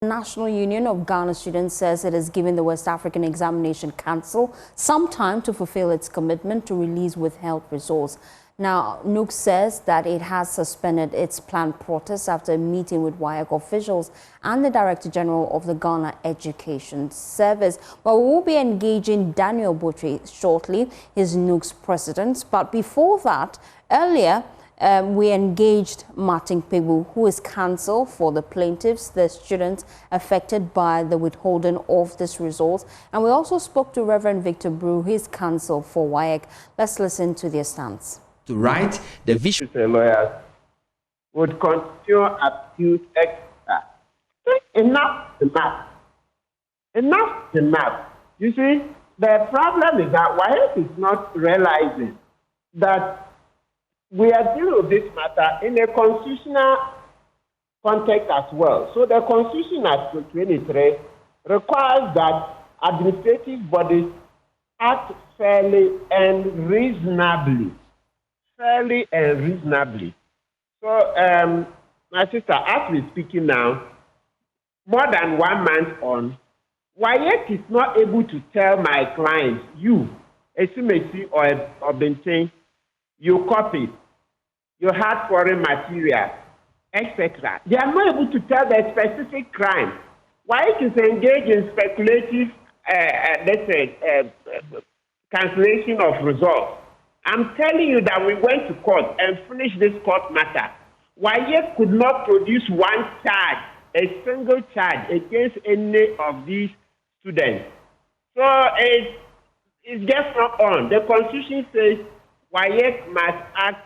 National Union of Ghana Students says it has given the West African Examination Council some time to fulfill its commitment to release withheld results. Now, NUGS says that it has suspended its planned protest after a meeting with WAEC officials and the Director General of the Ghana Education Service. Well, we will be engaging Daniel Botry shortly, his NUGS president. But before that, earlier, we engaged Martin Pegbu, who is counsel for the plaintiffs, the students affected by the withholding of this result. And we also spoke to Reverend Victor Brew, his counsel for WAEC. Let's listen to their stance. To write the vision. Lawyers would continue accuse extra. Enough enough. Enough enough. You see, the problem is that WAEC is not realizing that we are dealing with this matter in a constitutional context as well. So the Constitution Article 23 requires that administrative bodies act fairly and reasonably. Fairly and reasonably. So, my sister, as we're speaking now, more than 1 month on, WAEC is not able to tell my clients, you, Esimesi or Bentin, you copied, you had foreign material, etc. They are not able to tell the specific crime. WAEC is engaged in speculative, cancellation of results. I'm telling you that we went to court and finished this court matter. WAEC could not produce one charge, a single charge against any of these students. So it's just not on. The Constitution says WAEC must act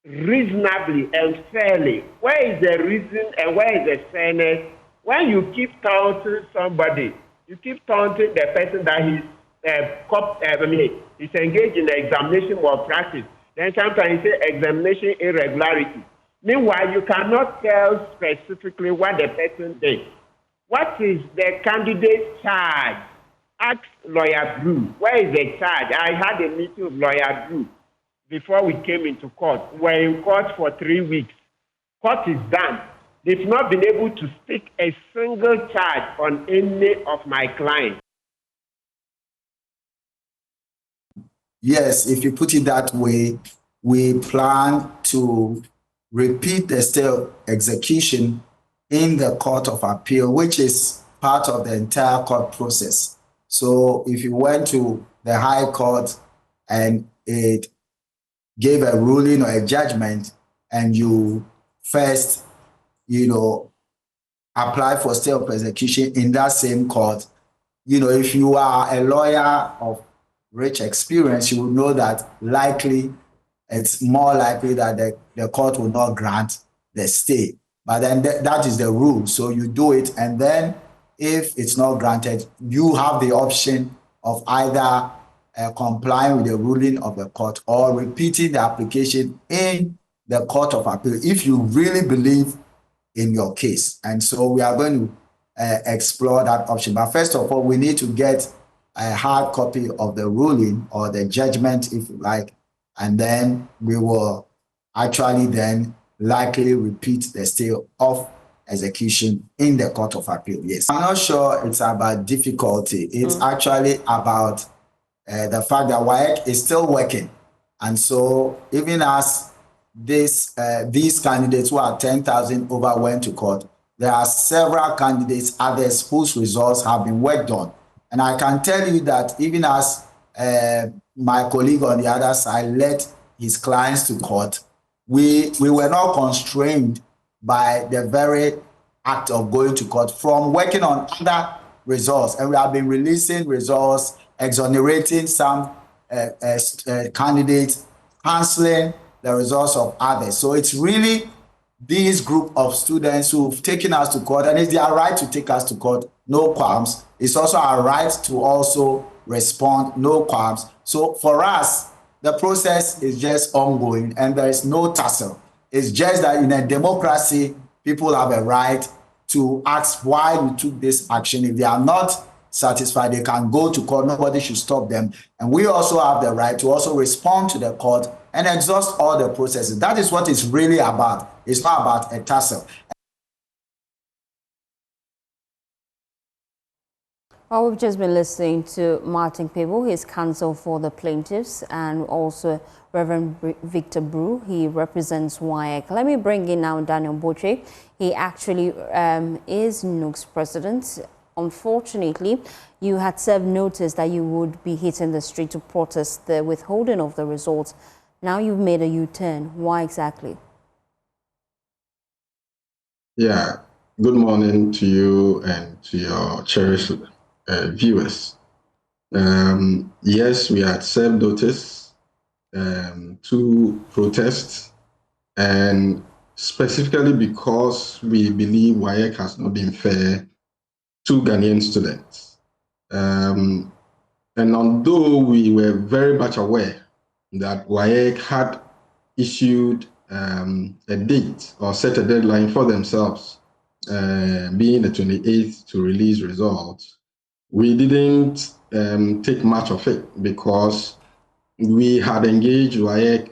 reasonably and fairly. Where is the reason and where is the fairness? When you keep taunting somebody, you keep taunting the person that he's engaged in the examination malpractice. Then sometimes you say examination irregularity. Meanwhile, you cannot tell specifically what the person did. What is the candidate's charge? Ask Lawyer Brew. Where is the charge? I had a meeting with Lawyer Brew before we came into court. We're in court for 3 weeks. Court is done. They've not been able to stick a single charge on any of my clients. Yes, if you put it that way, we plan to repeat the stay execution in the Court of Appeal, which is part of the entire court process. So if you went to the High Court and it gave a ruling or a judgment and you first, apply for stay of execution in that same court, if you are a lawyer of rich experience, you will know that it's more likely that the court will not grant the stay. But then that is the rule. So you do it, and then if it's not granted, you have the option of either complying with the ruling of the court or repeating the application in the Court of Appeal if you really believe in your case. And so we are going to explore that option. But first of all, we need to get a hard copy of the ruling or the judgment, if you like, and then we will actually then likely repeat the stay of execution in the Court of Appeal. Yes, I'm not sure it's about difficulty. It's actually about the fact that WAEC is still working. And so even as these candidates who are 10,000 over went to court, there are several candidates, others whose results have been worked on. And I can tell you that even as my colleague on the other side led his clients to court, we were not constrained by the very act of going to court from working on other results. And we have been releasing results, exonerating some candidates, cancelling the results of others. So it's really this group of students who've taken us to court, and it's their right to take us to court, no qualms. It's also our right to also respond, no qualms. So for us, the process is just ongoing and there is no tussle. It's just that in a democracy, people have a right to ask why we took this action. If they are not satisfied, they can go to court. Nobody should stop them. And we also have the right to also respond to the court and exhaust all the processes. That is what it's really about. It's not about a tussle. Well, we've just been listening to Martin Pebo, his counsel for the plaintiffs, and also Reverend Victor Brew. He represents WAEC. Let me bring in now Daniel Boche. He actually is NUGS president. Unfortunately, you had served notice that you would be hitting the street to protest the withholding of the results. Now you've made a U-turn. Why exactly? Yeah, good morning to you and to your cherished viewers. Yes, we had served notice to protest, and specifically because we believe WAEC has not been fair to Ghanaian students. And although we were very much aware that WAEC had issued a date or set a deadline for themselves, being the 28th, to release results, we didn't take much of it because we had engaged WAEC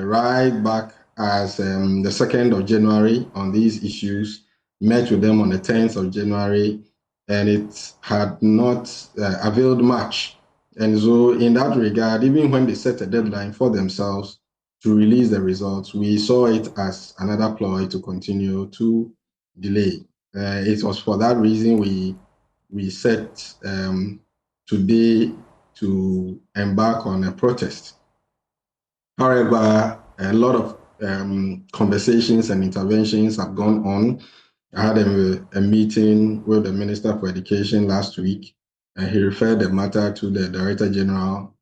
right back as the 2nd of January on these issues, met with them on the 10th of January, and it had not availed much. And so in that regard, even when they set a deadline for themselves to release the results, we saw it as another ploy to continue to delay. It was for that reason we set today to embark on a protest. However, a lot of conversations and interventions have gone on. I had a meeting with the Minister for Education last week, and he referred the matter to the Director General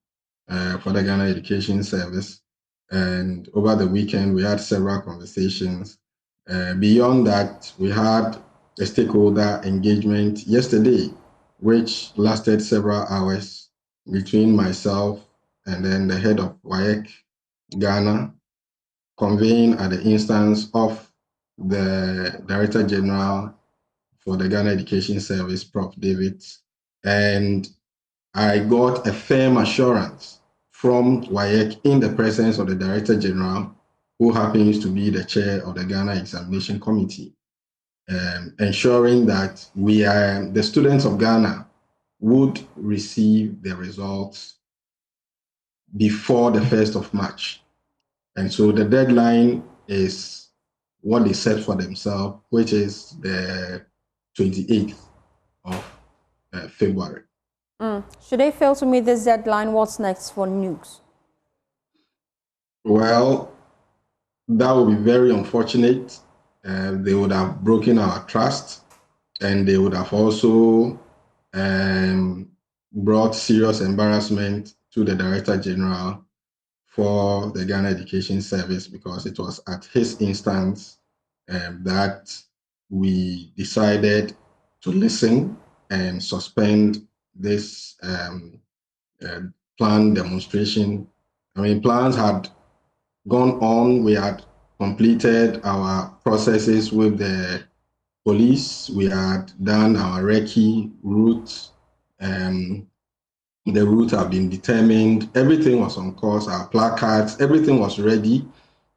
for the Ghana Education Service. And over the weekend, we had several conversations. Beyond that, we had a stakeholder engagement yesterday, which lasted several hours between myself and then the head of WAEC Ghana, convened at the instance of the Director General for the Ghana Education Service, Prof. David, and I got a firm assurance from WAEC in the presence of the Director General, who happens to be the chair of the Ghana Examination Committee, ensuring that the students of Ghana would receive the results before the 1st of March. And so the deadline is what they set for themselves, which is the 28th of February. Should they fail to meet this deadline, what's next for NUGS? Well, that would be very unfortunate. They would have broken our trust, and they would have also brought serious embarrassment to the Director General for the Ghana Education Service, because it was at his instance that we decided to listen and suspend this planned demonstration. I mean, plans had gone on. We had completed our processes with the police. We had done our recce route. The route had been determined. Everything was on course. Our placards, everything was ready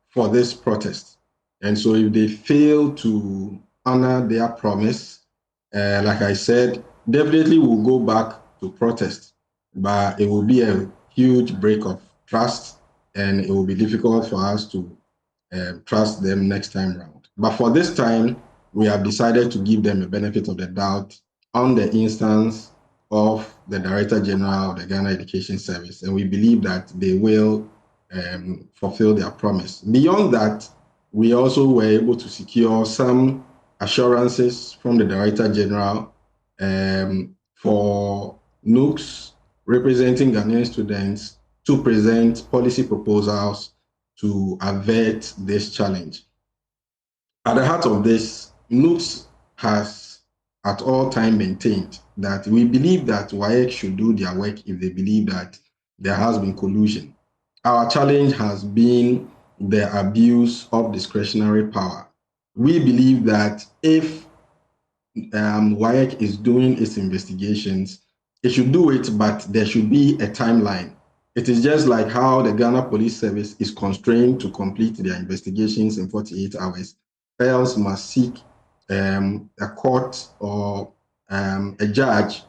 for this protest. And so if they fail to honor their promise, like I said, definitely we'll go back to protest, but it will be a huge break of trust, and it will be difficult for us to trust them next time around. But for this time, we have decided to give them a benefit of the doubt on the instance of the Director General of the Ghana Education Service, and we believe that they will fulfill their promise. Beyond that, we also were able to secure some assurances from the Director General for NUGS representing Ghanaian students to present policy proposals to avert this challenge. At the heart of this, NUGS has at all time maintained that we believe that WAEC should do their work if they believe that there has been collusion. Our challenge has been the abuse of discretionary power. We believe that if WAEC is doing its investigations, it should do it, but there should be a timeline. It is just like how the Ghana Police Service is constrained to complete their investigations in 48 hours, else must seek a court or a judge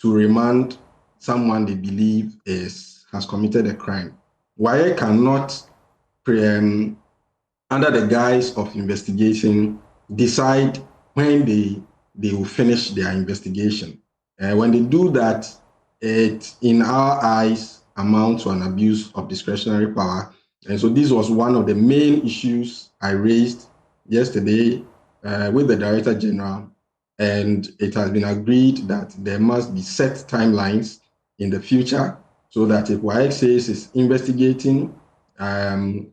to remand someone they believe has committed a crime. WAEC cannot, under the guise of investigation, decide when they will finish their investigation. When they do that, it, in our eyes, amounts to an abuse of discretionary power. And so this was one of the main issues I raised yesterday with the Director General, and it has been agreed that there must be set timelines in the future so that if WAEC says it's investigating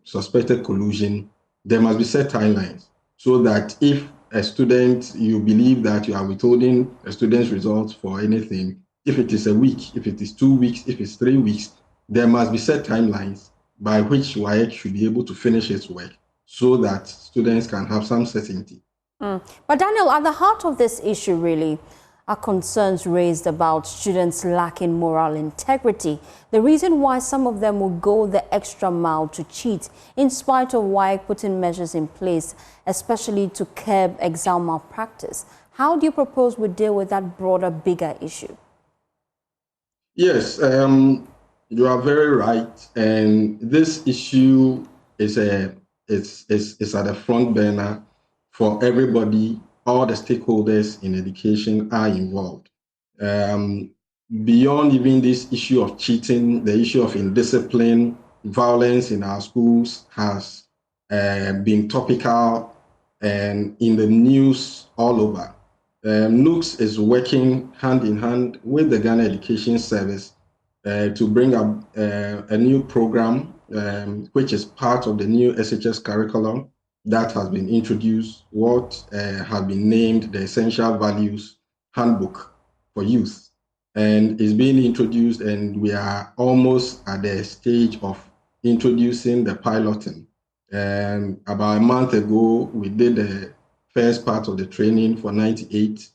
suspected collusion, there must be set timelines so that if a student, you believe that you are withholding a student's results for anything, if it is a week, if it is 2 weeks, if it's 3 weeks, there must be set timelines by which WAEC should be able to finish its work so that students can have some certainty. But Daniel, at the heart of this issue really are concerns raised about students lacking moral integrity. The reason why some of them will go the extra mile to cheat, in spite of WAEC putting measures in place, especially to curb exam malpractice. How do you propose we deal with that broader, bigger issue? Yes, you are very right. And this issue is at the front burner for everybody. All the stakeholders in education are involved. Beyond even this issue of cheating, the issue of indiscipline, violence in our schools has been topical and in the news all over. NUGS is working hand in hand with the Ghana Education Service to bring up a new program, which is part of the new SHS curriculum that has been introduced, what has been named the Essential Values Handbook for Youth. And it's being introduced, and we are almost at the stage of introducing the piloting. About a month ago, we did the first part of the training for 98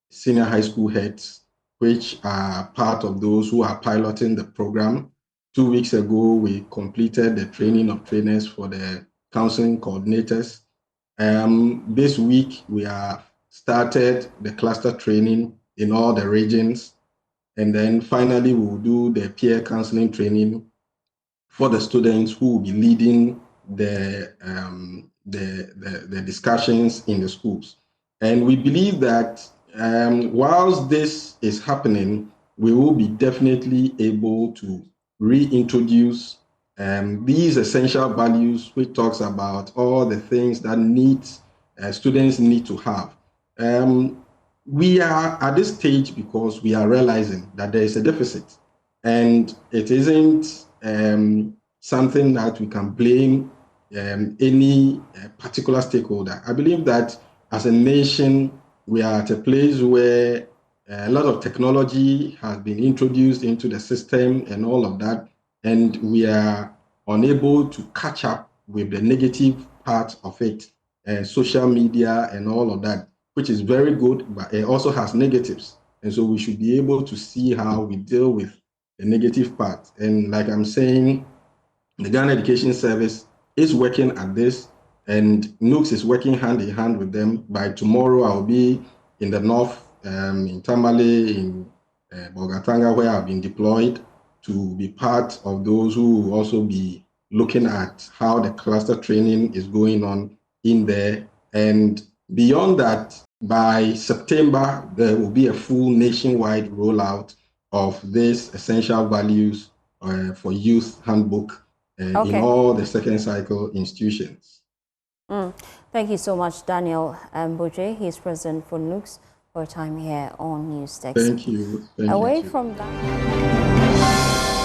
senior high school heads, which are part of those who are piloting the program. 2 weeks ago, we completed the training of trainers for the counseling coordinators. This week, we have started the cluster training in all the regions. And then finally, we will do the peer counseling training for the students who will be leading the discussions in the schools. And we believe that whilst this is happening, we will be definitely able to reintroduce these essential values, which talks about all the things that students need to have. We are at this stage because we are realizing that there is a deficit, and it isn't something that we can blame any particular stakeholder. I believe that as a nation, we are at a place where a lot of technology has been introduced into the system and all of that, and we are unable to catch up with the negative part of it, social media and all of that, which is very good, but it also has negatives. And so we should be able to see how we deal with the negative part. And like I'm saying, the Ghana Education Service is working at this, and NUGS is working hand in hand with them. By tomorrow, I'll be in the north, in Tamale, in Bogatanga, where I've been deployed to be part of those who will also be looking at how the cluster training is going on in there. And beyond that, by September, there will be a full nationwide rollout of this essential values for youth handbook in all the second cycle institutions. Thank you so much, Daniel Boje. He is president for NUGS, for a time here on News Text. Thank you. Away from that.